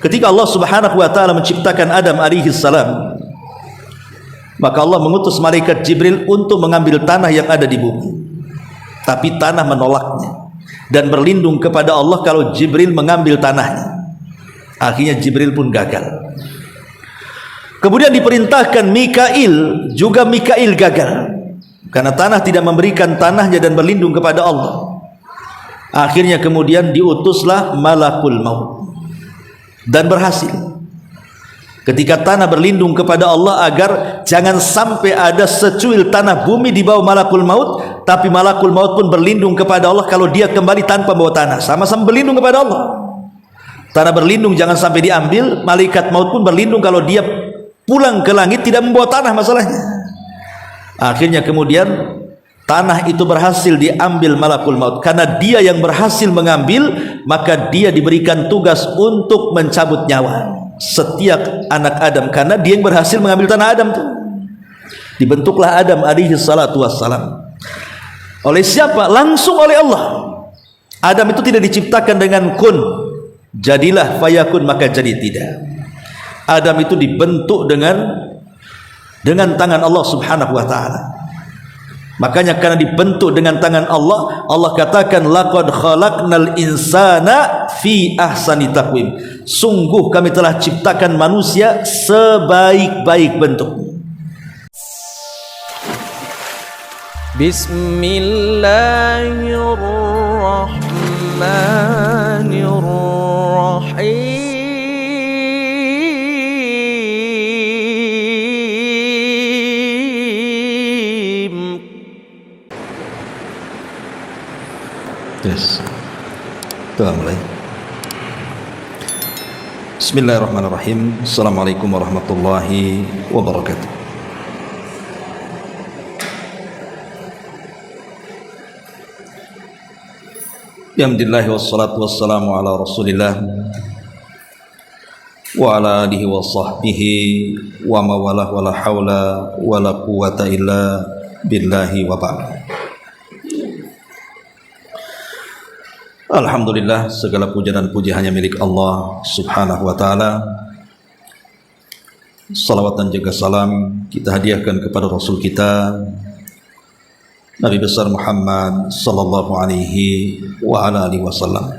Ketika Allah Subhanahu wa taala menciptakan Adam alaihi salam, maka Allah mengutus malaikat Jibril untuk mengambil tanah yang ada di bumi. Tapi tanah menolaknya dan berlindung kepada Allah kalau Jibril mengambil tanahnya. Akhirnya Jibril pun gagal. Kemudian diperintahkan Mikail, juga Mikail gagal karena tanah tidak memberikan tanahnya dan berlindung kepada Allah. Akhirnya kemudian diutuslah Malakul Maut dan berhasil. Ketika tanah berlindung kepada Allah agar jangan sampai ada secuil tanah bumi di bawah Malakul Maut, tapi Malakul Maut pun berlindung kepada Allah kalau dia kembali tanpa bawa tanah, sama-sama berlindung kepada Allah. Tanah berlindung jangan sampai diambil, malaikat maut pun berlindung kalau dia pulang ke langit tidak membawa tanah masalahnya. Akhirnya kemudian tanah itu berhasil diambil Malakul Maut. Karena dia yang berhasil mengambil, maka dia diberikan tugas untuk mencabut nyawa setiap anak Adam, karena dia yang berhasil mengambil tanah Adam tuh. Dibentuklah Adam alaihi salatu wassalam. Oleh siapa? Langsung oleh Allah. Adam itu tidak diciptakan dengan kun, jadilah fayakun, maka jadi tidak. Adam itu dibentuk dengan tangan Allah Subhanahu wa taala. Makanya karena dibentuk dengan tangan Allah, Allah katakan laqad khalaqnal insana fi ahsani taqwim. Sungguh kami telah ciptakan manusia sebaik-baik bentuk. Bismillahirrahmanirrahim. Yes. Kita mulai. Bismillahirrahmanirrahim. Assalamualaikum warahmatullahi wabarakatuh. Alhamdulillah wassalatu wassalamu ala Rasulillah wa ala alihi wa sahbihi wa mawalah wa la hawla wa la quwwata illa billahi wa ba'd. Alhamdulillah, segala puja dan puji hanya milik Allah Subhanahu wa taala. Salawat dan jaga salam kita hadiahkan kepada Rasul kita Nabi besar Muhammad sallallahu alaihi wa ala alihi wasallam.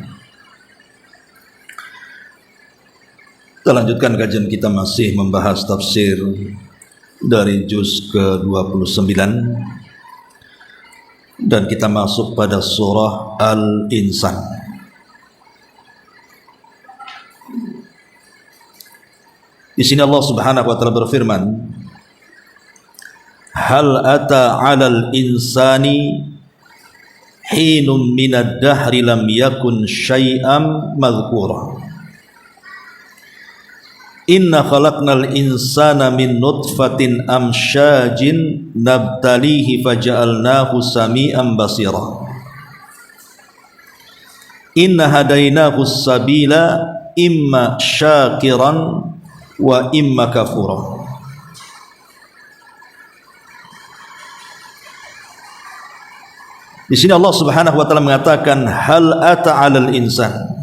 Kita lanjutkan kajian kita, masih membahas tafsir dari juz ke-29 dan kita masuk pada surah Al-Insan. Di sini Allah Subhanahu wa taala berfirman, hal ata 'alal insani hinum minad dahri lam yakun syai'am madhkura. Inna khalaqnal insana min nutfatin amsyajin nabtalihi faja'alnahu sami'an basira. Inna hadainahu sabila imma syakiran wa imma kafura. Di sini Allah Subhanahu wa taala mengatakan hal ata 'alal insan.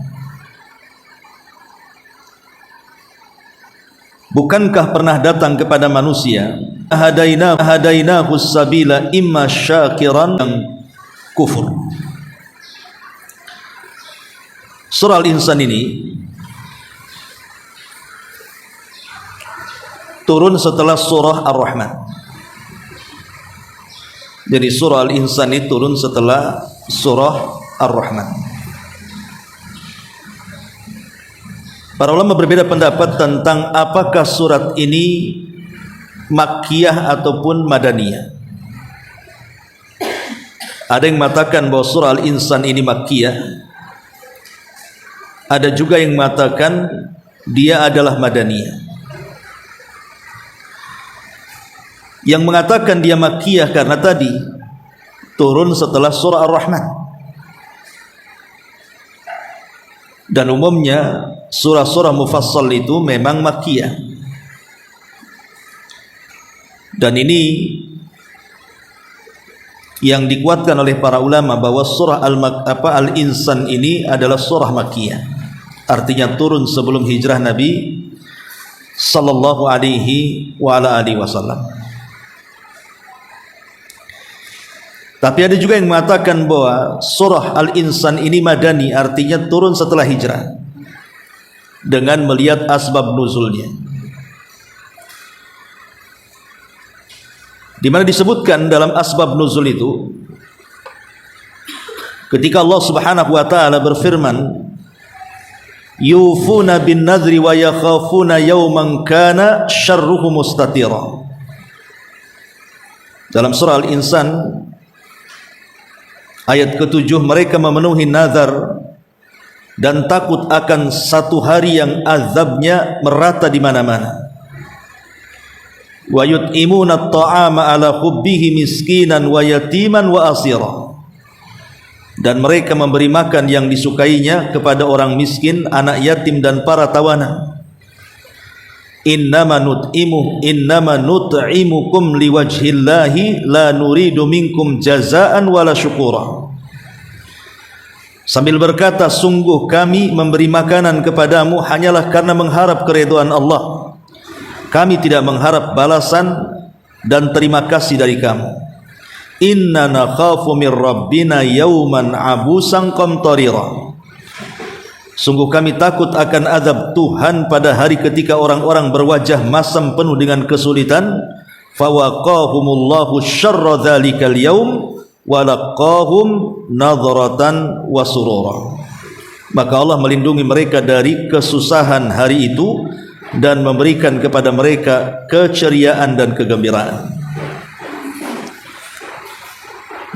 Bukankah pernah datang kepada manusia hadainahu sabila imma syakiran yang kufur. Surah Al-Insan ini turun setelah surah Ar-Rahman. Jadi surah Al-Insan ini turun setelah surah Ar-Rahman. Para ulama berbeda pendapat tentang apakah surat ini Makkiyah ataupun Madaniyah. Ada yang mengatakan bahwa surah Al-Insan ini Makkiyah. Ada juga yang mengatakan dia adalah Madaniyah. Yang mengatakan dia Makkiyah karena tadi turun setelah surah Ar-Rahman. Dan umumnya surah-surah mufassal itu memang Makkiyah. Dan ini yang dikuatkan oleh para ulama bahwa surah Al-Insan ini adalah surah Makkiyah. artinya turun sebelum hijrah Nabi sallallahu alaihi wasallam. Tapi ada juga yang mengatakan bahwa surah Al-Insan ini madani, artinya turun setelah hijrah, dengan melihat asbab nuzulnya, di mana disebutkan dalam asbab nuzul itu ketika Allah Subhanahu wa taala berfirman, yufuna bin nadri wa yakhafuna yawman kana syarruhu mustatira. Dalam surah Al-Insan ayat ke-7, mereka memenuhi nazar dan takut akan satu hari yang azabnya merata di mana-mana. Wa yut'imuna at-ta'ama ala hubbihi miskinan wa yatiman wa asira. Dan mereka memberi makan yang disukainya kepada orang miskin, anak yatim dan para tawanan. Innama nut'imukum liwajhillahi la nuridu minkum jazaan wala syukura. Sambil berkata, sungguh kami memberi makanan kepadamu hanyalah karena mengharap keridhaan Allah. Kami tidak mengharap balasan dan terima kasih dari kamu. Inna nakhafu min rabbina yawman abusan qamtarira. Sungguh kami takut akan azab Tuhan pada hari ketika orang-orang berwajah masam penuh dengan kesulitan. Fawaqahumullahu syarra dzalikal yaum wa laqahum nadratan wa surura. Maka Allah melindungi mereka dari kesusahan hari itu dan memberikan kepada mereka keceriaan dan kegembiraan.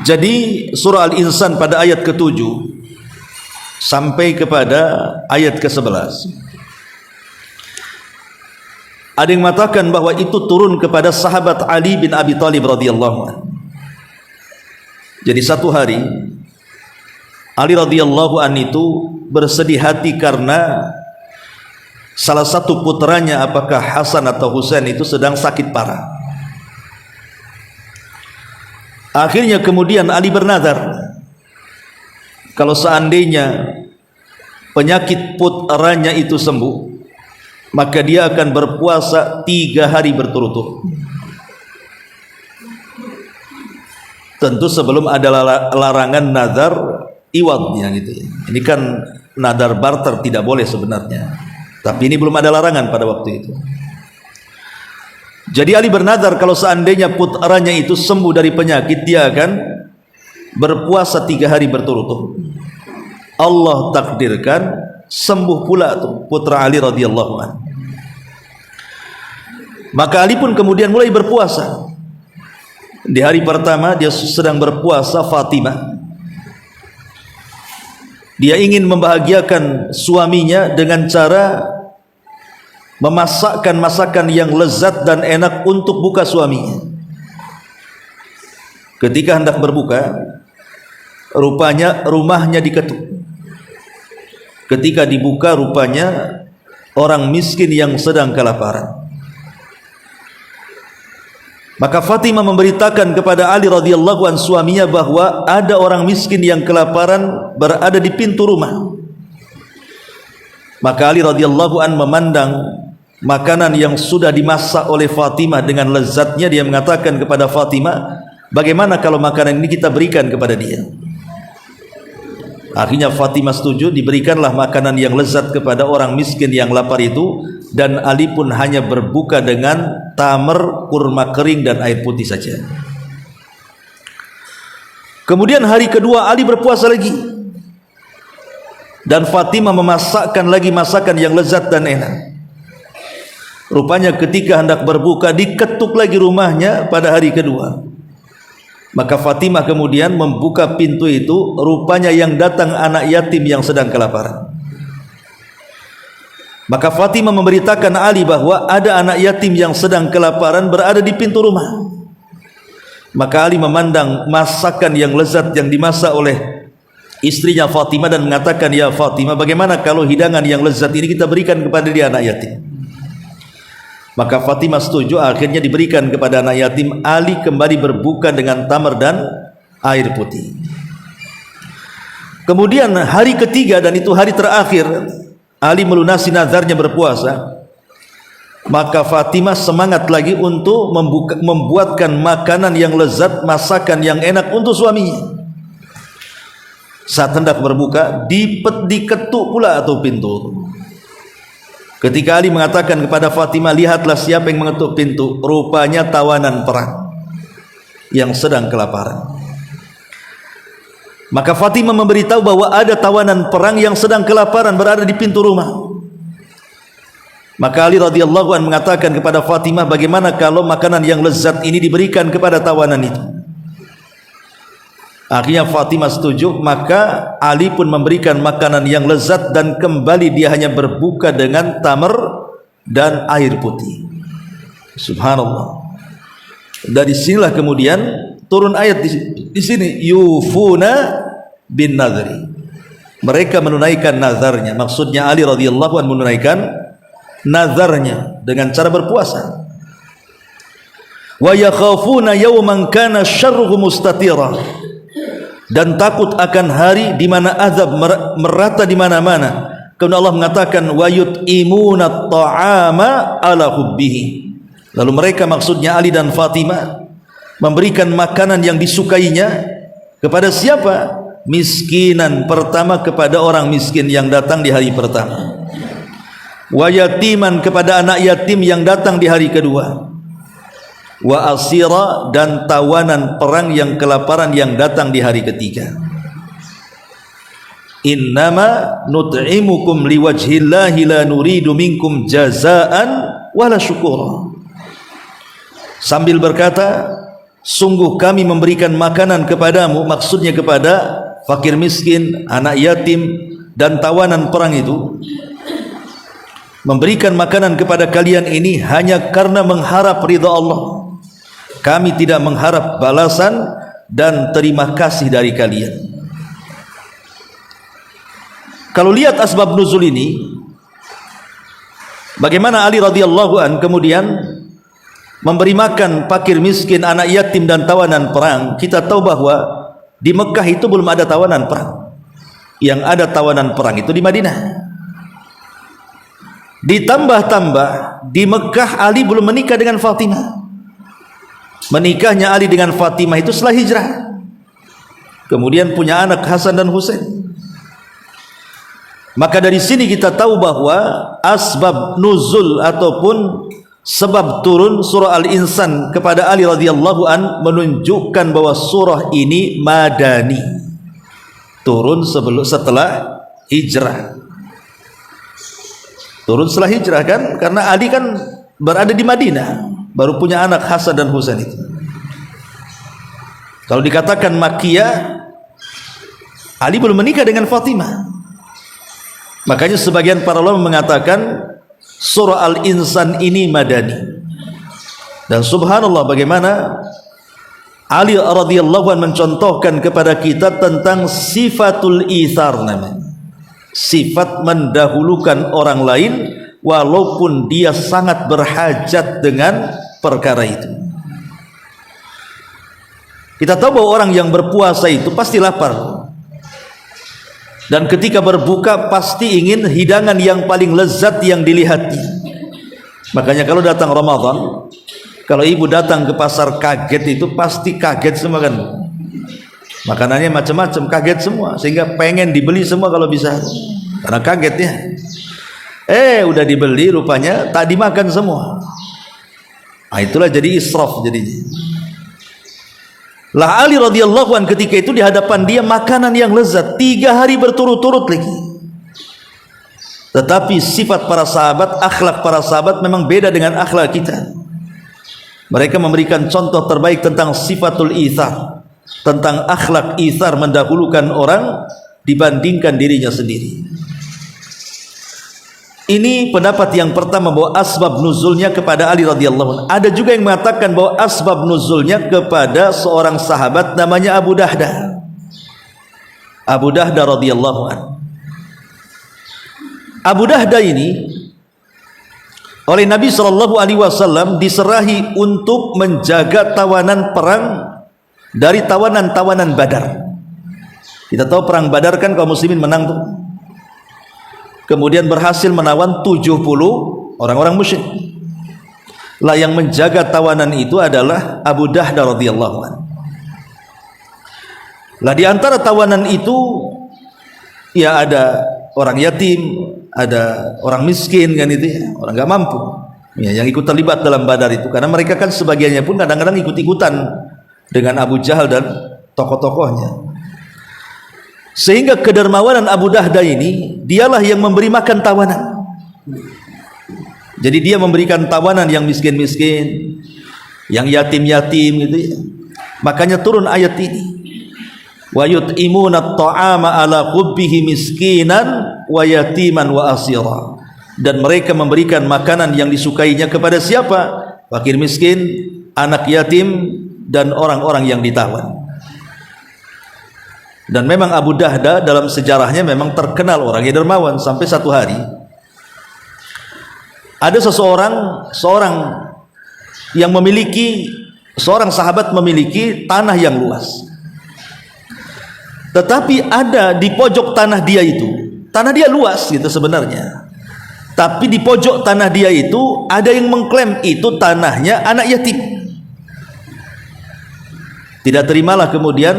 Jadi surah Al-Insan pada ayat ke-7 sampai kepada ayat ke-11, ada yang mengatakan bahwa itu turun kepada sahabat Ali bin Abi Thalib radhiyallahu anhu. Jadi satu hari Ali radhiyallahu anhu itu bersedih hati karena salah satu putranya, apakah Hasan atau Husain, itu sedang sakit parah. Akhirnya kemudian Ali bernazar, kalau seandainya penyakit putranya itu sembuh, maka dia akan berpuasa 3 hari berturut-turut. Tentu sebelum ada larangan nazar iwadnya gitu ya. Ini kan nazar barter tidak boleh sebenarnya, tapi ini belum ada larangan pada waktu itu. Jadi Ali bernazar kalau seandainya putranya itu sembuh dari penyakit, dia akan berpuasa 3 hari berturut-turut. Allah takdirkan sembuh pula tuh putra Ali radhiyallahu anhu. Maka Ali pun kemudian mulai berpuasa. Di hari pertama dia sedang berpuasa Fatimah. Dia ingin membahagiakan suaminya dengan cara memasakkan masakan yang lezat dan enak untuk buka suaminya. Ketika hendak berbuka, rupanya rumahnya diketuk. Ketika dibuka, rupanya orang miskin yang sedang kelaparan. Maka Fatimah memberitakan kepada Ali radhiyallahu anhu suaminya bahwa ada orang miskin yang kelaparan berada di pintu rumah. Maka Ali radhiyallahu anhu memandang makanan yang sudah dimasak oleh Fatimah dengan lezatnya. Dia mengatakan kepada Fatimah, bagaimana kalau makanan ini kita berikan kepada dia? Akhirnya Fatimah setuju, diberikanlah makanan yang lezat kepada orang miskin yang lapar itu, dan Ali pun hanya berbuka dengan tamar, kurma kering dan air putih saja. Kemudian hari kedua Ali berpuasa lagi, dan Fatimah memasakkan lagi masakan yang lezat dan enak. Rupanya ketika hendak berbuka, diketuk lagi rumahnya pada hari kedua. Maka Fatimah kemudian membuka pintu itu, rupanya yang datang anak yatim yang sedang kelaparan. Maka Fatimah memberitakan Ali bahwa ada anak yatim yang sedang kelaparan berada di pintu rumah. Maka Ali memandang masakan yang lezat yang dimasak oleh istrinya Fatimah dan mengatakan, ya Fatimah, bagaimana kalau hidangan yang lezat ini kita berikan kepada dia anak yatim? Maka Fatimah setuju, akhirnya diberikan kepada anak yatim. Ali kembali berbuka dengan tamar dan air putih. Kemudian hari ketiga, dan itu hari terakhir, Ali melunasi nazarnya berpuasa, maka Fatimah semangat lagi untuk membuatkan makanan yang lezat, masakan yang enak untuk suaminya. Saat hendak berbuka, diketuk pula atau pintu. Ketika Ali mengatakan kepada Fatimah, lihatlah siapa yang mengetuk pintu, rupanya tawanan perang yang sedang kelaparan. Maka Fatimah memberitahu bahwa ada tawanan perang yang sedang kelaparan berada di pintu rumah. Maka Ali radhiyallahu anhu mengatakan kepada Fatimah, bagaimana kalau makanan yang lezat ini diberikan kepada tawanan itu? Akhirnya Fatimah setuju, maka Ali pun memberikan makanan yang lezat dan kembali dia hanya berbuka dengan tamar dan air putih. Subhanallah. Dari sinilah kemudian turun ayat di sini, yufuna bin nadri. Mereka menunaikan nazarnya. Maksudnya Ali radhiyallahu anhu menunaikan nazarnya dengan cara berpuasa. Wa yakhafuna yawman kana syarruhu mustatira. Dan takut akan hari di mana azab merata di mana-mana. Kemudian Allah mengatakan wa yut'imuna ta'ama ala hubbihi. Lalu mereka, maksudnya Ali dan Fatimah, memberikan makanan yang disukainya kepada siapa? Miskinan, pertama kepada orang miskin yang datang di hari pertama. Wa yatiman, kepada anak yatim yang datang di hari kedua. Wa asira, dan tawanan perang yang kelaparan yang datang di hari ketiga. Innama nut'imukum liwajhillahi la nuridu minkum jazaan wala syukura. Sambil berkata, sungguh kami memberikan makanan kepadamu, maksudnya kepada fakir miskin, anak yatim, dan tawanan perang itu, memberikan makanan kepada kalian ini hanya karena mengharap ridha Allah. Kami tidak mengharap balasan dan terima kasih dari kalian. Kalau lihat asbab nuzul ini, bagaimana Ali radhiyallahu an kemudian memberi makan fakir miskin, anak yatim, dan tawanan perang, kita tahu bahwa di Mekah itu belum ada tawanan perang. Yang ada tawanan perang itu di Madinah. Ditambah-tambah di Mekah Ali belum menikah dengan Fatimah. Menikahnya Ali dengan Fatimah itu setelah hijrah. Kemudian punya anak Hasan dan Husain. Maka dari sini kita tahu bahwa asbab nuzul ataupun sebab turun surah Al-Insan kepada Ali radhiyallahu an menunjukkan bahwa surah ini madani, turun setelah hijrah. Turun setelah hijrah kan, karena Ali kan berada di Madinah, baru punya anak Hasan dan Husain itu. Kalau dikatakan Makkiyah, Ali belum menikah dengan Fatimah. Makanya sebagian para ulama mengatakan surah Al-Insan ini madani. Dan subhanallah, bagaimana Ali radhiyallahu anhu mencontohkan kepada kita tentang sifatul itsar, namanya sifat mendahulukan orang lain walaupun dia sangat berhajat dengan perkara itu. Kita tahu bahwa orang yang berpuasa itu pasti lapar, dan ketika berbuka pasti ingin hidangan yang paling lezat yang dilihatnya. Makanya kalau datang Ramadan, kalau ibu datang ke pasar kaget itu pasti kaget semua kan, makanannya macam-macam, kaget semua, sehingga pengen dibeli semua kalau bisa, karena kagetnya. Udah dibeli rupanya tak dimakan semua. Nah, itulah jadi israf jadinya. Lah Ali radhiyallahu an ketika itu di hadapan dia makanan yang lezat 3 hari berturut-turut lagi. Tetapi sifat para sahabat, akhlak para sahabat memang beda dengan akhlak kita. Mereka memberikan contoh terbaik tentang sifatul itsar, tentang akhlak itsar, mendahulukan orang dibandingkan dirinya sendiri. Ini pendapat yang pertama, bahwa asbab nuzulnya kepada Ali radhiyallahu anhu. Ada juga yang mengatakan bahwa asbab nuzulnya kepada seorang sahabat namanya Abu Dahdah. Abu Dahdah radhiyallahu anhu. Abu Dahdah ini oleh Nabi SAW diserahi untuk menjaga tawanan perang dari tawanan-tawanan Badar. Kita tahu perang Badar kan kaum muslimin menang tuh. kemudian berhasil menawan 70 orang-orang musyrik. Lah yang menjaga tawanan itu adalah Abu Dahda radhiyallahu anhu. Lah di antara tawanan itu ya ada orang yatim, ada orang miskin kan itu ya, orang nggak mampu ya, yang ikut terlibat dalam Badar itu, karena mereka kan sebagiannya pun kadang-kadang ikut-ikutan dengan Abu Jahal dan tokoh-tokohnya. Sehingga kedermawanan Abu Dahda ini, dialah yang memberi makan tawanan. Jadi dia memberikan tawanan yang miskin-miskin, yang yatim-yatim gitu ya. Makanya turun ayat ini, wa yut'imuna at-ta'ama ala hubbihi miskinan wa yatiman wa asira. Dan mereka memberikan makanan yang disukainya kepada siapa? Fakir miskin, anak yatim, dan orang-orang yang ditawan. Dan memang Abu Dahda dalam sejarahnya memang terkenal orang yang dermawan. Sampai satu hari ada seorang yang memiliki, seorang sahabat memiliki tanah yang luas, tetapi ada di pojok tanah dia itu, tanah dia luas gitu sebenarnya, tapi di pojok tanah dia itu ada yang mengklaim itu tanahnya anak yatim. Tidak terimalah kemudian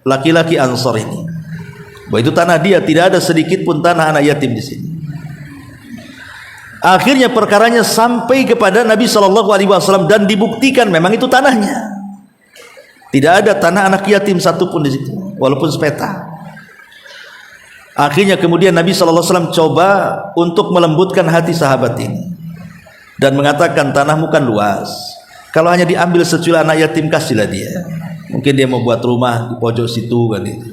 laki-laki Ansor ini bahwa itu tanah dia, tidak ada sedikit pun tanah anak yatim di sini. Akhirnya perkaranya sampai kepada Nabi SAW dan dibuktikan memang itu tanahnya. Tidak ada tanah anak yatim satupun di situ, walaupun sepeta. Akhirnya kemudian Nabi SAW coba untuk melembutkan hati sahabat ini dan mengatakan, tanahmu kan luas, kalau hanya diambil secuil anak yatim kasihlah dia. Mungkin dia mau buat rumah di pojok situ kan itu.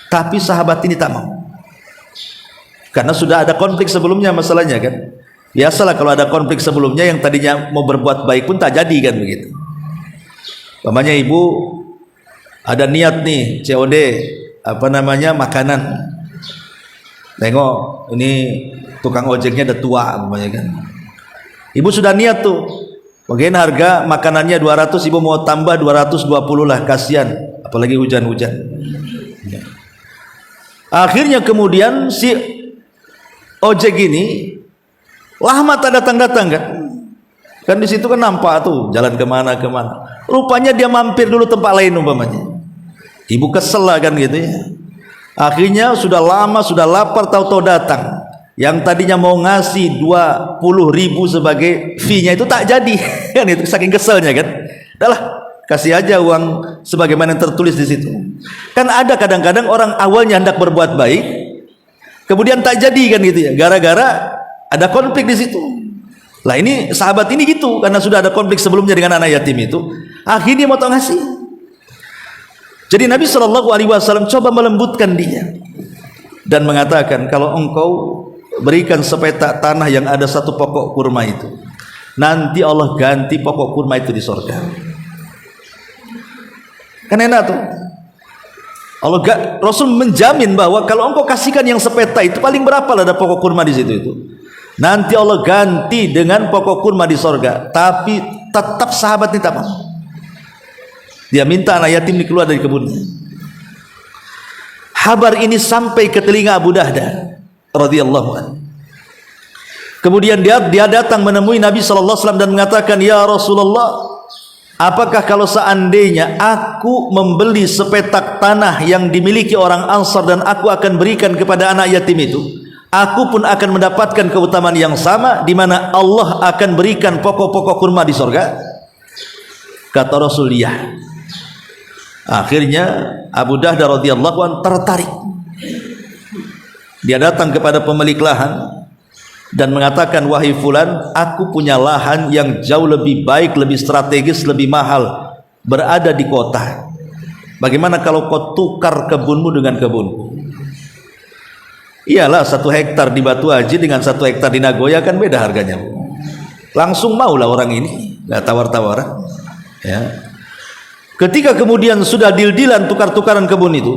Tapi sahabat ini tak mau, karena sudah ada konflik sebelumnya masalahnya kan. Biasalah kalau ada konflik sebelumnya, yang tadinya mau berbuat baik pun tak jadi kan begitu. Umpamanya ibu ada niat nih COD makanan, tengok ini tukang ojeknya udah tua umpamanya kan. Ibu sudah niat tuh, mungkin harga makanannya 200, ibu mau tambah 220 lah, kasihan apalagi hujan-hujan. Akhirnya kemudian si ojek ini lama tak datang-datang kan di situ kan nampak tuh jalan kemana. Rupanya dia mampir dulu tempat lain umpamanya. Ibu kesel lah kan gitu ya. Akhirnya sudah lama, sudah lapar, tahu-tahu datang. Yang tadinya mau ngasih 20.000 sebagai fee-nya itu tak jadi kan, itu saking keselnya kan. Udahlah, kasih aja uang sebagaimana yang tertulis di situ. Kan ada kadang-kadang orang awalnya hendak berbuat baik, kemudian tak jadi kan gitu ya, gara-gara ada konflik di situ. Lah ini sahabat ini gitu, karena sudah ada konflik sebelumnya dengan anak yatim itu, akhirnya mau ngasih. Jadi Nabi SAW coba melembutkan dia dan mengatakan, kalau engkau berikan sepetak tanah yang ada satu pokok kurma itu, nanti Allah ganti pokok kurma itu di surga. Kan enak tuh. Rasul menjamin bahwa kalau engkau kasihkan yang sepeta itu, paling berapa lah ada pokok kurma di situ itu, nanti Allah ganti dengan pokok kurma di sorga. Tapi tetap sahabat ini tak mau. Dia minta anak yatim dikeluar dari kebunnya. Kabar ini sampai ke telinga Abu Dahda radhiyallahu anhu. Kemudian dia datang menemui Nabi SAW dan mengatakan, ya Rasulullah, apakah kalau seandainya aku membeli sepetak tanah yang dimiliki orang Ansar dan aku akan berikan kepada anak yatim itu, aku pun akan mendapatkan keutamaan yang sama, di mana Allah akan berikan pokok-pokok kurma di surga? Kata Rasul, ya. Akhirnya Abu Dahda radhiyallahu anhu tertarik. Dia datang kepada pemilik lahan dan mengatakan, wahai fulan, aku punya lahan yang jauh lebih baik, lebih strategis, lebih mahal, berada di kota. Bagaimana kalau kau tukar kebunmu dengan kebunku? Iyalah, 1 hektar di Batu Haji dengan 1 hektar di Nagoya kan beda harganya. Langsung maulah orang ini, nggak tawar-tawaran. Ya. Ketika kemudian sudah deal-dealan tukar-tukaran kebun itu,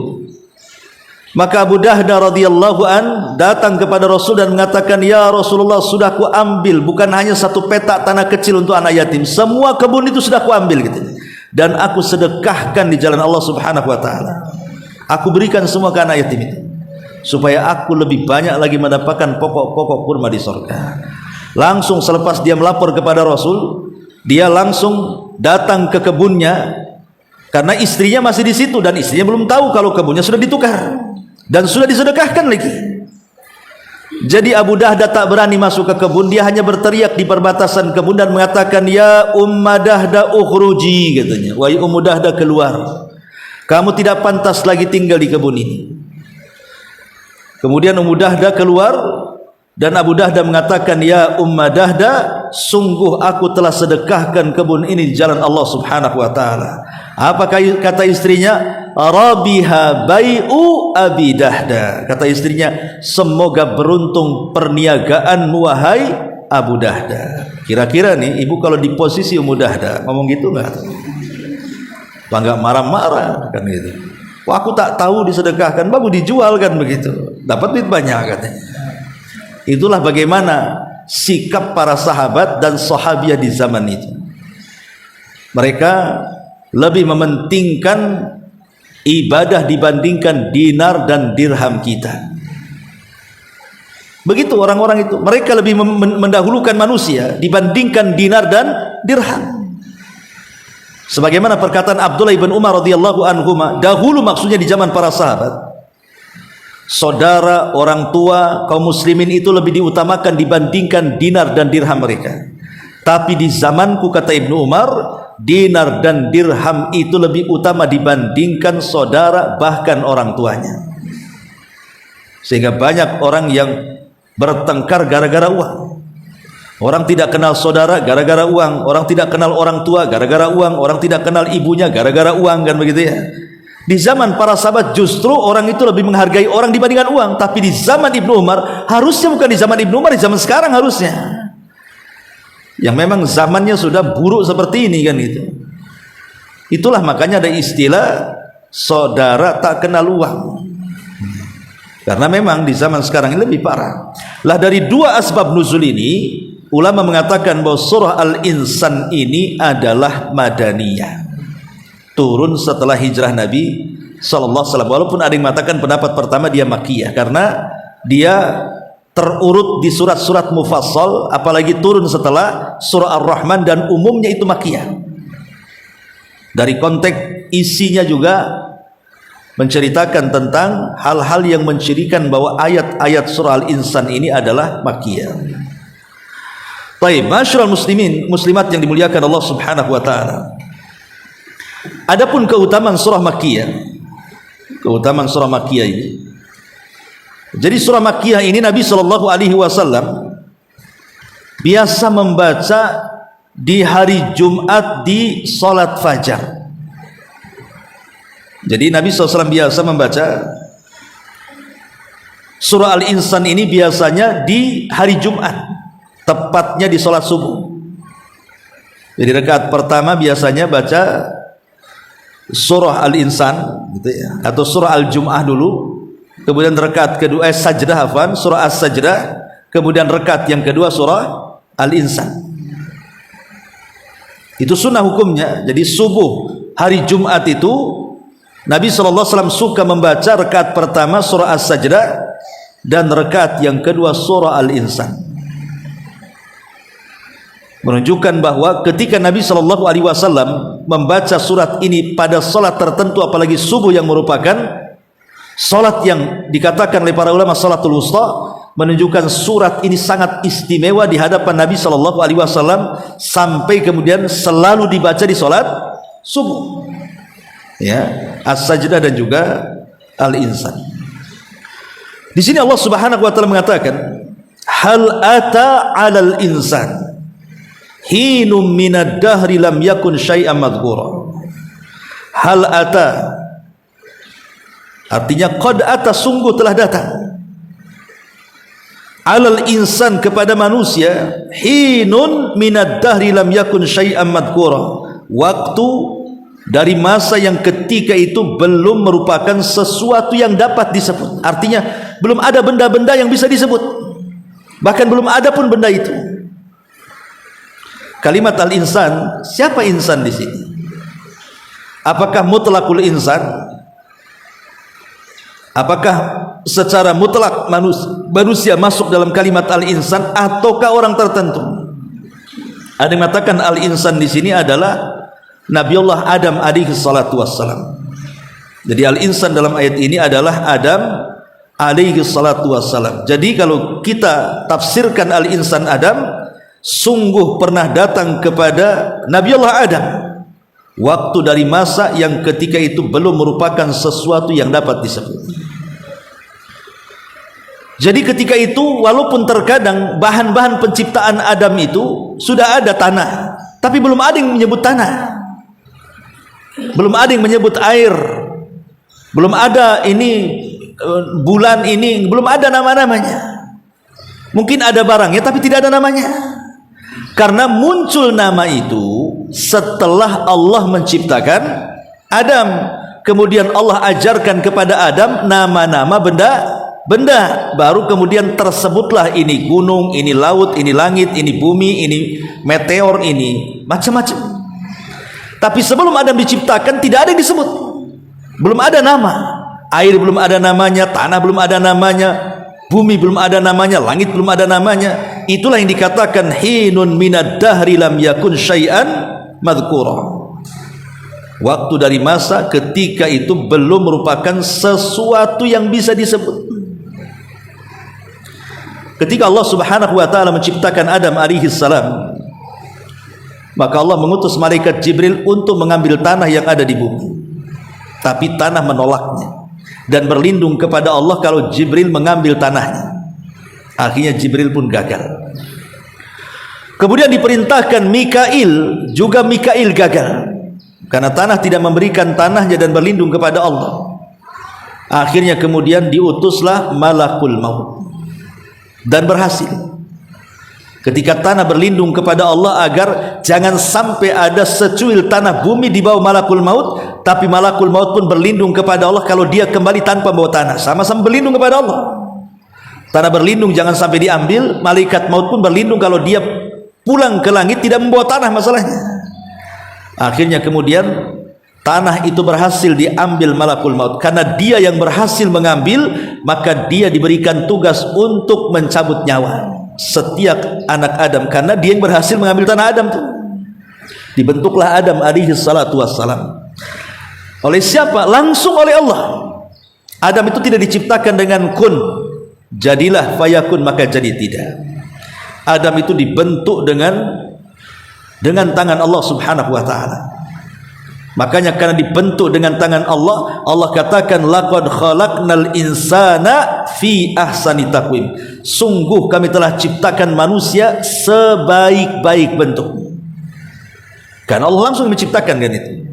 maka Abu Dahda radhiyallahu an datang kepada Rasul dan mengatakan, ya Rasulullah, sudah ku ambil, bukan hanya 1 petak tanah kecil untuk anak yatim, semua kebun itu sudah ku ambil gitu. Dan aku sedekahkan di jalan Allah Subhanahu wa taala. Aku berikan semua ke anak yatim itu. supaya aku lebih banyak lagi mendapatkan pokok-pokok kurma di surga. Langsung selepas dia melapor kepada Rasul, dia langsung datang ke kebunnya karena istrinya masih di situ dan istrinya belum tahu kalau kebunnya sudah ditukar dan sudah disedekahkan lagi. Jadi Abu Dahdah tak berani masuk ke kebun, dia hanya berteriak di perbatasan kebun dan mengatakan, "Ya Ummu Dahdah ukhruji," katanya. "Wahai Ummu Dahdah, keluar. Kamu tidak pantas lagi tinggal di kebun ini." Kemudian Ummu Dahdah keluar dan Abu Dahdah mengatakan, "Ya Ummu Dahdah, sungguh aku telah sedekahkan kebun ini di jalan Allah Subhanahu wa taala." Apa kata istrinya? "Rabiha bai'u Abi Dahdah." Kata istrinya, "Semoga beruntung perniagaanmu wahai Abu Dahdah." Kira-kira nih ibu kalau di posisi Ummu Dahdah ngomong gitu enggak? Bangga marah-marah kan gitu. Wah, aku tak tahu disedekahkan, bagus dijual kan begitu. Dapat duit banyak katanya. Itulah bagaimana sikap para sahabat dan sahabiah di zaman itu. Mereka lebih mementingkan ibadah dibandingkan dinar dan dirham kita. Begitu orang-orang itu, mereka lebih mendahulukan manusia dibandingkan dinar dan dirham. Sebagaimana perkataan Abdullah bin Umar radhiyallahu anhuma, dahulu maksudnya di zaman para sahabat, saudara, orang tua, kaum muslimin itu lebih diutamakan dibandingkan dinar dan dirham mereka. Tapi di zamanku, kata Ibnu Umar, dinar dan dirham itu lebih utama dibandingkan saudara, bahkan orang tuanya. Sehingga banyak orang yang bertengkar gara-gara uang. Orang tidak kenal saudara gara-gara uang, orang tidak kenal orang tua gara-gara uang, orang tidak kenal ibunya gara-gara uang, kan begitu ya. Di zaman para sahabat justru orang itu lebih menghargai orang dibandingkan uang. Tapi di zaman Ibnu Umar, harusnya bukan di zaman Ibnu Umar, di zaman sekarang harusnya, yang memang zamannya sudah buruk seperti ini kan itu. Itulah makanya ada istilah saudara tak kenal uang. Karena memang di zaman sekarang ini lebih parah. Lah dari dua asbab nuzul ini, ulama mengatakan bahwa surah Al-Insan ini adalah madaniyah, turun setelah hijrah Nabi sallallahu alaihi wasallam. Walaupun ada yang mengatakan pendapat pertama dia makkiyah karena dia terurut di surat-surat mufassal, apalagi turun setelah surah Ar-Rahman dan umumnya itu makkiyah. Dari konteks isinya juga menceritakan tentang hal-hal yang mencirikan bahwa ayat-ayat surah Al-Insan ini adalah makkiyah. Baik, masyarul muslimin muslimat yang dimuliakan Allah Subhanahu wa taala. Adapun keutamaan surah makkiyah, keutamaan surah makkiyah ini. Jadi surah makkiyah ini Nabi sallallahu alaihi wasallam biasa membaca di hari Jumat di salat fajar. Jadi Nabi SAW biasa membaca surah Al-Insan ini biasanya di hari Jumat, tepatnya di sholat subuh. Jadi rakaat pertama biasanya baca surah Al-Insan gitu ya, atau surah Al-Jum'ah dulu, kemudian rakaat kedua sajdah, surah As-Sajdah, kemudian rakaat yang kedua surah Al-Insan. Itu sunnah hukumnya. Jadi subuh hari Jumat itu Nabi SAW suka membaca rakaat pertama surah As-Sajdah dan rakaat yang kedua surah Al-Insan, menunjukkan bahwa ketika Nabi SAW membaca surat ini pada salat tertentu, apalagi subuh yang merupakan salat yang dikatakan oleh para ulama salatul wusta, menunjukkan surat ini sangat istimewa di hadapan Nabi SAW sampai kemudian selalu dibaca di salat subuh ya, As-Sajdah dan juga Al-Insan. Di sini Allah Subhanahu wa taala mengatakan, hal ata 'alal insan hinum minad dahri lam yakun syai'an madhkura. Hal ata artinya qad ata, sungguh telah datang, 'alal insan kepada manusia, hinun minad dahri lam yakun syai'an madhkura, waktu dari masa yang ketika itu belum merupakan sesuatu yang dapat disebut. Artinya belum ada benda-benda yang bisa disebut, bahkan belum ada pun benda itu. Kalimat al-insan, siapa insan di sini? Apakah mutlakul insan Apakah secara mutlak manusia masuk dalam kalimat al-insan ataukah orang tertentu? Ada yang mengatakan al-insan di sini adalah Nabiullah Adam alaihi salatu wassalam. Jadi al-insan dalam ayat ini adalah Adam alaihi salatu wassalam. Jadi kalau kita tafsirkan al-insan Adam, sungguh pernah datang kepada Nabiullah Adam waktu dari masa yang ketika itu belum merupakan sesuatu yang dapat disebut. Jadi ketika itu walaupun terkadang bahan-bahan penciptaan Adam itu sudah ada tanah, tapi belum ada yang menyebut tanah, belum ada yang menyebut air, belum ada ini bulan ini, belum ada nama-namanya. Mungkin ada barangnya tapi tidak ada namanya, karena muncul nama itu setelah Allah menciptakan Adam. Kemudian Allah ajarkan kepada Adam nama-nama benda, baru kemudian tersebutlah ini gunung, ini laut, ini langit, ini bumi, ini meteor, ini macam-macam. Tapi sebelum Adam diciptakan tidak ada yang disebut, belum ada nama. Air belum ada namanya, tanah belum ada namanya, bumi belum ada namanya, langit belum ada namanya. Itulah yang dikatakan hinun minad dahri lam yakun syai'an madhkura. Waktu dari masa ketika itu belum merupakan sesuatu yang bisa disebut. Ketika Allah subhanahu wa ta'ala menciptakan Adam alaihi salam, maka Allah mengutus malaikat Jibril untuk mengambil tanah yang ada di bumi. Tapi tanah menolaknya dan berlindung kepada Allah kalau Jibril mengambil tanahnya. Akhirnya Jibril pun gagal. Kemudian diperintahkan Mikail, juga Mikail gagal karena tanah tidak memberikan tanahnya dan berlindung kepada Allah. Akhirnya kemudian diutuslah malakul maut dan berhasil. Ketika tanah berlindung kepada Allah agar jangan sampai ada secuil tanah bumi di bawah malakul maut, tapi malakul maut pun berlindung kepada Allah kalau dia kembali tanpa membawa tanah, sama-sama berlindung kepada Allah. Tanah berlindung jangan sampai diambil, malaikat maut pun berlindung kalau dia pulang ke langit tidak membawa tanah masalahnya. Akhirnya kemudian tanah itu berhasil diambil malakul maut. Karena dia yang berhasil mengambil, maka dia diberikan tugas untuk mencabut nyawa setiap anak Adam, karena dia yang berhasil mengambil tanah Adam tuh. Dibentuklah Adam alaihi salatu wassalam. Oleh siapa? Langsung oleh Allah. Adam itu tidak diciptakan dengan kun, jadilah fayakun, maka jadi tidak. Adam itu dibentuk dengan tangan Allah subhanahu wa ta'ala. Makanya karena dibentuk dengan tangan Allah, Allah katakan laqad khalaqnal insana fi ahsani taqwim. Sungguh kami telah ciptakan manusia sebaik-baik bentuk. Karena Allah langsung menciptakan kan itu.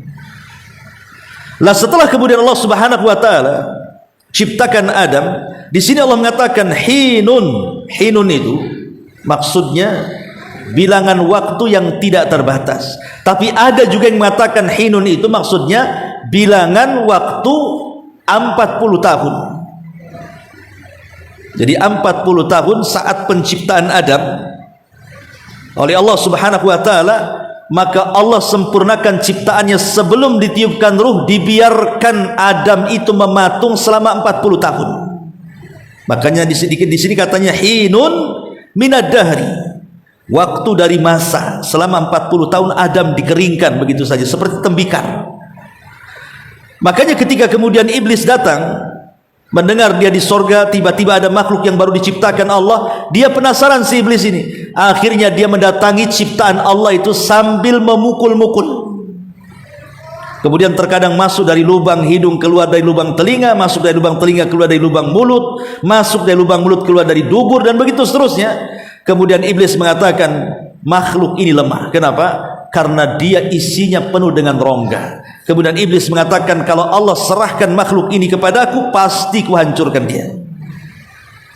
Lah setelah kemudian Allah subhanahu wa ta'ala ciptakan Adam, di sini Allah mengatakan hinun. Hinun itu maksudnya bilangan waktu yang tidak terbatas. Tapi ada juga yang mengatakan hinun itu maksudnya bilangan waktu 40 tahun. Jadi 40 tahun saat penciptaan Adam oleh Allah subhanahu wa ta'ala, maka Allah sempurnakan ciptaannya sebelum ditiupkan ruh, dibiarkan Adam itu mematung selama 40 tahun. Makanya di sini katanya hinun minad dahri, waktu dari masa. Selama 40 tahun Adam dikeringkan begitu saja seperti tembikar. Makanya ketika kemudian iblis datang mendengar dia di sorga tiba-tiba ada makhluk yang baru diciptakan Allah, dia penasaran si iblis ini. Akhirnya dia mendatangi ciptaan Allah itu sambil memukul-mukul. Kemudian terkadang masuk dari lubang hidung, keluar dari lubang telinga, masuk dari lubang telinga, keluar dari lubang mulut, masuk dari lubang mulut, keluar dari dubur, dan begitu seterusnya. Kemudian iblis mengatakan makhluk ini lemah. Kenapa? Karena dia isinya penuh dengan rongga. Kemudian iblis mengatakan kalau Allah serahkan makhluk ini kepadaku, pasti kuhancurkan dia.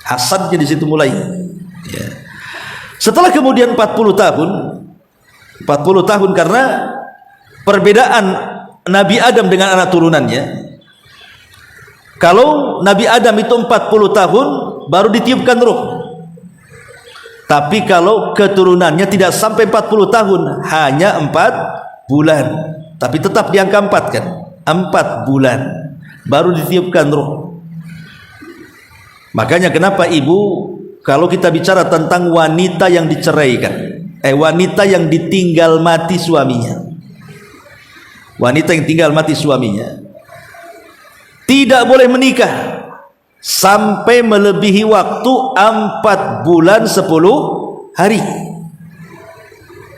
Hasadnya di situ mulai. Ya. Setelah kemudian 40 tahun karena perbedaan Nabi Adam dengan anak turunannya. Kalau Nabi Adam itu 40 tahun baru ditiupkan ruh. Tapi kalau keturunannya tidak sampai 40 tahun, hanya 4 bulan. Tapi tetap di angka 4 kan, 4 bulan baru ditiupkan ruh. Makanya kenapa ibu, kalau kita bicara tentang wanita yang diceraikan, wanita yang ditinggal mati suaminya, wanita yang tinggal mati suaminya tidak boleh menikah sampai melebihi waktu 4 bulan 10 hari.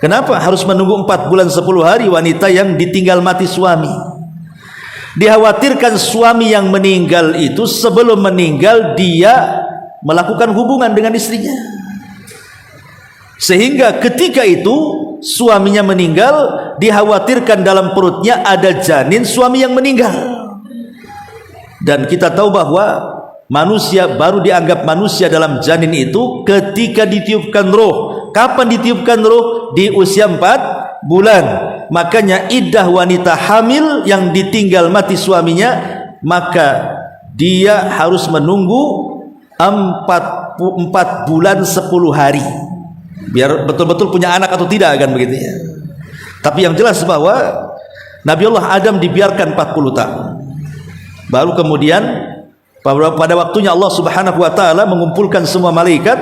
Kenapa harus menunggu 4 bulan 10 hari wanita yang ditinggal mati suami? Dikhawatirkan suami yang meninggal itu sebelum meninggal dia melakukan hubungan dengan istrinya, sehingga ketika itu suaminya meninggal, dikhawatirkan dalam perutnya ada janin suami yang meninggal. Dan kita tahu bahwa manusia baru dianggap manusia dalam janin itu ketika ditiupkan roh. Kapan ditiupkan roh? Di usia 4 bulan. Makanya iddah wanita hamil yang ditinggal mati suaminya, maka dia harus menunggu 4 bulan 10 hari biar betul-betul punya anak atau tidak, kan begitu ya. Tapi yang jelas bahwa Nabiullah Adam dibiarkan 40 tahun. Baru kemudian pada waktunya Allah Subhanahu wa taala mengumpulkan semua malaikat,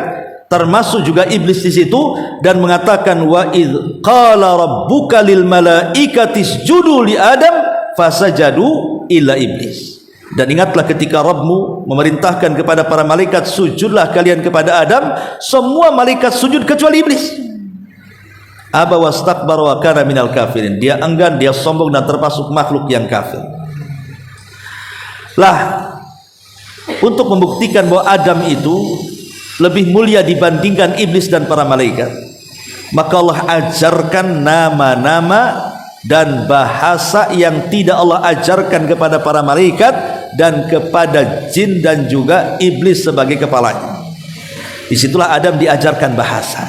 termasuk juga iblis di situ, dan mengatakan wa idz qala rabbuka lil malaikati isjudu li adam fasajadu illa iblis. Dan ingatlah ketika Rabbmu memerintahkan kepada para malaikat, sujudlah kalian kepada Adam, semua malaikat sujud kecuali iblis. Aba wastakbara wa kana minal kafirin. Dia enggan, dia sombong dan termasuk makhluk yang kafir. Lah, untuk membuktikan bahwa Adam itu lebih mulia dibandingkan iblis dan para malaikat, maka Allah ajarkan nama-nama dan bahasa yang tidak Allah ajarkan kepada para malaikat dan kepada jin dan juga iblis sebagai kepalanya. Disitulah Adam diajarkan bahasa.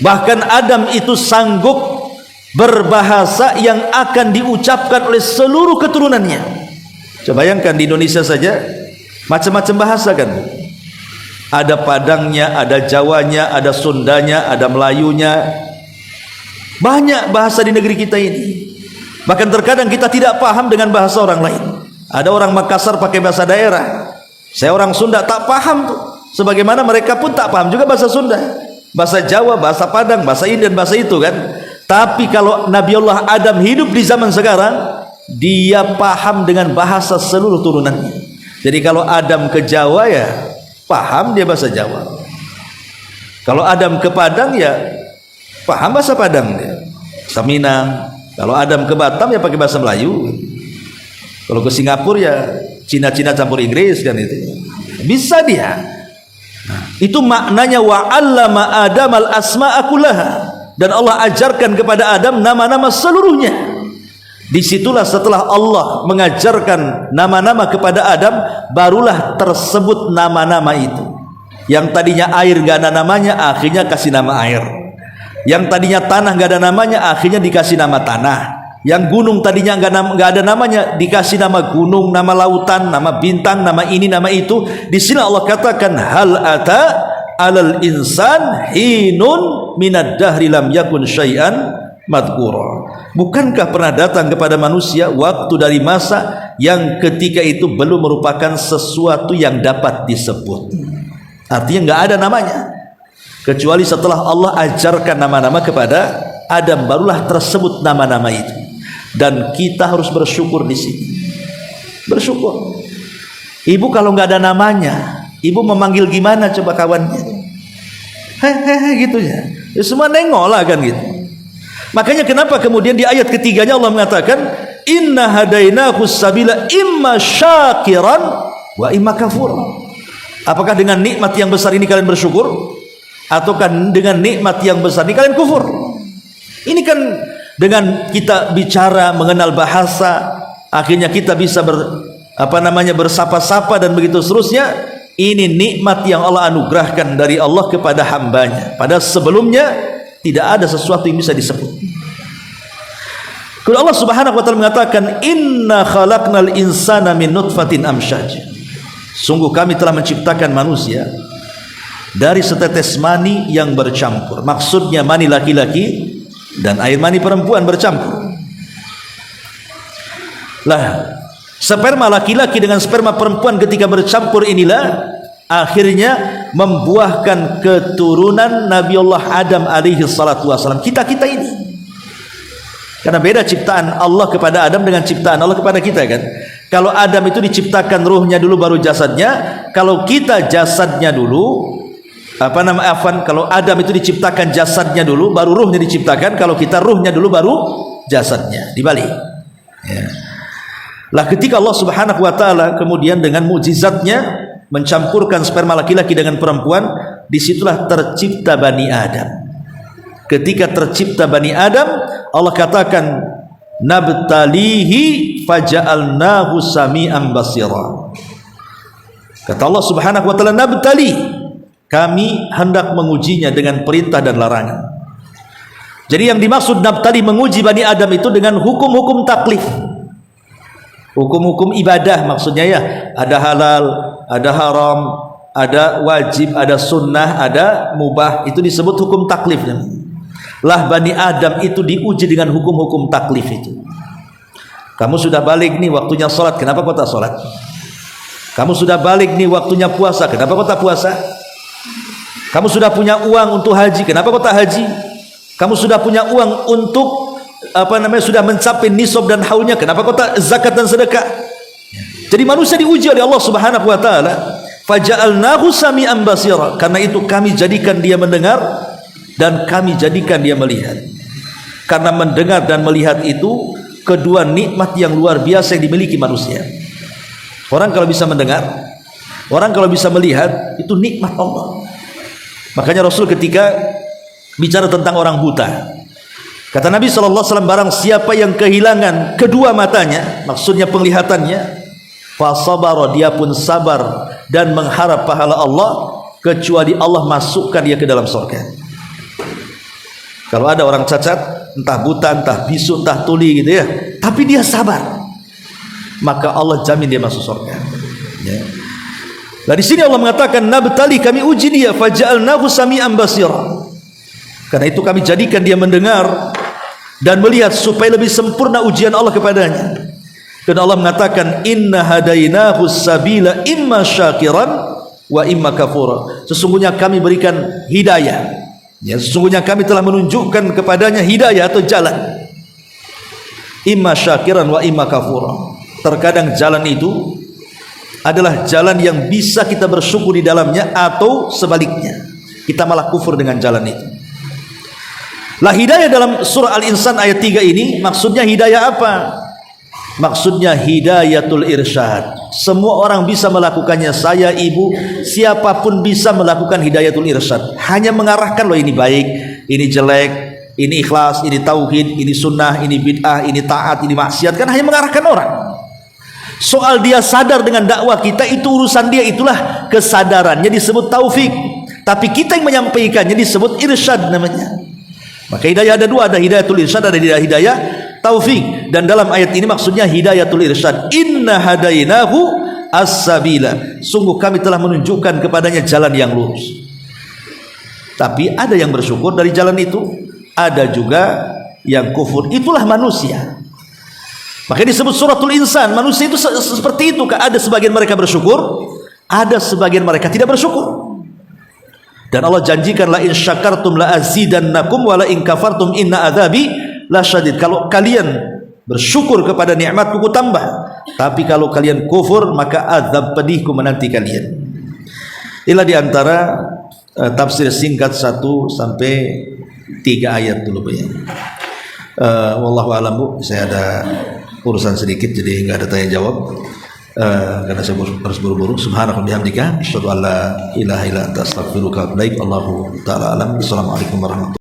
Bahkan Adam itu sanggup berbahasa yang akan diucapkan oleh seluruh keturunannya. Coba bayangkan di Indonesia saja macam-macam bahasa kan. Ada Padangnya, ada Jawanya, ada Sundanya, ada Melayunya. Banyak bahasa di negeri kita ini. Bahkan terkadang kita tidak paham dengan bahasa orang lain. Ada orang Makassar pakai bahasa daerah. Saya orang Sunda tak paham tuh. Sebagaimana mereka pun tak paham juga bahasa Sunda. Bahasa Jawa, bahasa Padang, bahasa Indian, bahasa itu kan. Tapi kalau Nabiullah Adam hidup di zaman sekarang, dia paham dengan bahasa seluruh turunannya. Jadi kalau Adam ke Jawa ya paham dia bahasa Jawa. Kalau Adam ke Padang ya paham bahasa Padang dia. Minang. Kalau Adam ke Batam ya pakai bahasa Melayu. Kalau ke Singapura ya Cina-Cina campur Inggris kan itu. Bisa dia. Itu maknanya wa 'allama Adamal asma'a kullaha. Dan Allah ajarkan kepada Adam nama-nama seluruhnya. Disitulah setelah Allah mengajarkan nama-nama kepada Adam, barulah tersebut nama-nama itu. Yang tadinya air gak ada namanya, akhirnya kasih nama air. Yang tadinya tanah gak ada namanya, akhirnya dikasih nama tanah. Yang gunung tadinya gak ada namanya, dikasih nama gunung, nama lautan, nama bintang, nama ini, nama itu. Di sini Allah katakan hal ata alal insan hinun minad dahri lam yakun syai'an madhkura. Bukankah pernah datang kepada manusia waktu dari masa yang ketika itu belum merupakan sesuatu yang dapat disebut. Artinya nggak ada namanya, kecuali setelah Allah ajarkan nama-nama kepada Adam, barulah tersebut nama-nama itu. Dan kita harus bersyukur di sini. Bersyukur. Ibu kalau nggak ada namanya, ibu memanggil gimana coba kawannya? Hehehe gitu ya. Ya semua nengok lah kan gitu. Makanya kenapa kemudian di ayat ketiganya Allah mengatakan inna hadainahu sabila imma syakiran wa imma kafur. Apakah dengan nikmat yang besar ini kalian bersyukur, ataukah dengan nikmat yang besar ini kalian kufur? Ini kan dengan kita bicara mengenal bahasa, akhirnya kita bisa bersapa-sapa dan begitu seterusnya. Ini nikmat yang Allah anugerahkan dari Allah kepada hambanya. Pada sebelumnya tidak ada sesuatu yang bisa disebut. Kalau Allah Subhanahu wa taala mengatakan inna khalaqnal insana min nutfatin amsyaj. Sungguh kami telah menciptakan manusia dari setetes mani yang bercampur. Maksudnya mani laki-laki dan air mani perempuan bercampur. Lah, Sperma laki-laki dengan sperma perempuan ketika bercampur inilah akhirnya membuahkan keturunan Nabiullah Adam alaihi salatu wasalam, kita-kita ini. Karena beda ciptaan Allah kepada Adam dengan ciptaan Allah kepada kita kan. Kalau Adam itu diciptakan ruhnya dulu baru jasadnya, kalau kita jasadnya dulu, kalau Adam itu diciptakan jasadnya dulu baru ruhnya diciptakan, kalau kita ruhnya dulu baru jasadnya, dibalik. Ya. Lah ketika Allah Subhanahu wa taala kemudian dengan mukjizatnya mencampurkan sperma laki-laki dengan perempuan, disitulah tercipta Bani Adam. Ketika tercipta Bani Adam, Allah katakan nabtalihi faja'alnahu sami'an basira. Kata Allah Subhanahu wa taala, nabtali, kami hendak mengujinya dengan perintah dan larangan. Jadi yang dimaksud nabtali, menguji Bani Adam itu dengan hukum-hukum taklif, hukum-hukum ibadah maksudnya ya. Ada halal, ada haram, ada wajib, ada sunnah, ada mubah. Itu disebut hukum taklifnya. Lah Bani Adam itu diuji dengan hukum-hukum taklif itu. Kamu sudah balik nih waktunya sholat, kenapa kau tak sholat? Kamu sudah balik nih waktunya puasa, kenapa kau tak puasa? Kamu sudah punya uang untuk haji, kenapa kau tak haji? Kamu sudah punya uang untuk sudah mencapai nisab dan haulnya, kenapa kau tak zakat dan sedekah? Jadi manusia diuji oleh Allah Subhanahu wa taala, faja'alnahu sami'an basira, karena itu kami jadikan dia mendengar dan kami jadikan dia melihat. Karena mendengar dan melihat itu kedua nikmat yang luar biasa yang dimiliki manusia. Orang kalau bisa mendengar, orang kalau bisa melihat, itu nikmat Allah. Makanya Rasul ketika bicara tentang orang buta, kata Nabi SAW, barang siapa yang kehilangan kedua matanya, maksudnya penglihatannya, fasabara, dia pun sabar dan mengharap pahala Allah, kecuali Allah masukkan dia ke dalam surga. Kalau ada orang cacat, entah buta, entah bisu, entah tuli gitu ya, tapi dia sabar, maka Allah jamin dia masuk surga. Ya. Nah di sini Allah mengatakan nabtali, kami uji dia, faja'alnahu sami'an basira. Karena itu kami jadikan dia mendengar dan melihat supaya lebih sempurna ujian Allah kepadanya. Dan Allah mengatakan inna hadainahu sabila imma syakiran wa imma kafura. Sesungguhnya kami berikan hidayah, ya, sesungguhnya kami telah menunjukkan kepadanya hidayah atau jalan, imma syakiran wa imma kafura. Terkadang jalan itu adalah jalan yang bisa kita bersyukur di dalamnya, atau sebaliknya kita malah kufur dengan jalan itu. Lah hidayah dalam surah Al-Insan ayat 3 ini maksudnya hidayah apa? Maksudnya hidayatul irsyad. Semua orang bisa melakukannya, saya, ibu, siapapun bisa melakukan hidayatul irsyad. Hanya mengarahkan, loh ini baik, ini jelek, ini ikhlas, ini tauhid, ini sunnah, ini bid'ah, ini taat, ini maksiat, kan hanya mengarahkan orang. Soal dia sadar dengan dakwah kita, itu urusan dia, itulah kesadarannya disebut taufik. Tapi kita yang menyampaikannya disebut irsyad namanya. Maka hidayah ada dua, ada hidayatul irsyad, ada hidayah taufik. Dan dalam ayat ini maksudnya hidayatul irsyad. Inna hadainahu as-sabila, sungguh kami telah menunjukkan kepadanya jalan yang lurus. Tapi ada yang bersyukur dari jalan itu, ada juga yang kufur. Itulah manusia. Makanya disebut suratul insan. Manusia itu seperti itu. Ada sebagian mereka bersyukur, ada sebagian mereka tidak bersyukur. Dan Allah janjikan la in syakartum la azidannakum wa la in kafartum inna adzabi lasyadid. Kalau kalian bersyukur kepada nikmatku ku tambah, tapi kalau kalian kufur maka azab pedihku menanti kalian. Inilah diantara tafsir singkat 1 sampai 3 ayat dulu ya. Wallahu a'lam bu. Saya ada urusan sedikit jadi nggak ada tanya jawab. Karena saya harus buru-buru. Subhanallah bihamdika asyhadu an la ilaha illa anta astaghfiruka wa atubu ilaik. Allahu taala alam. Assalamualaikum warahmatullahi wabarakatuh.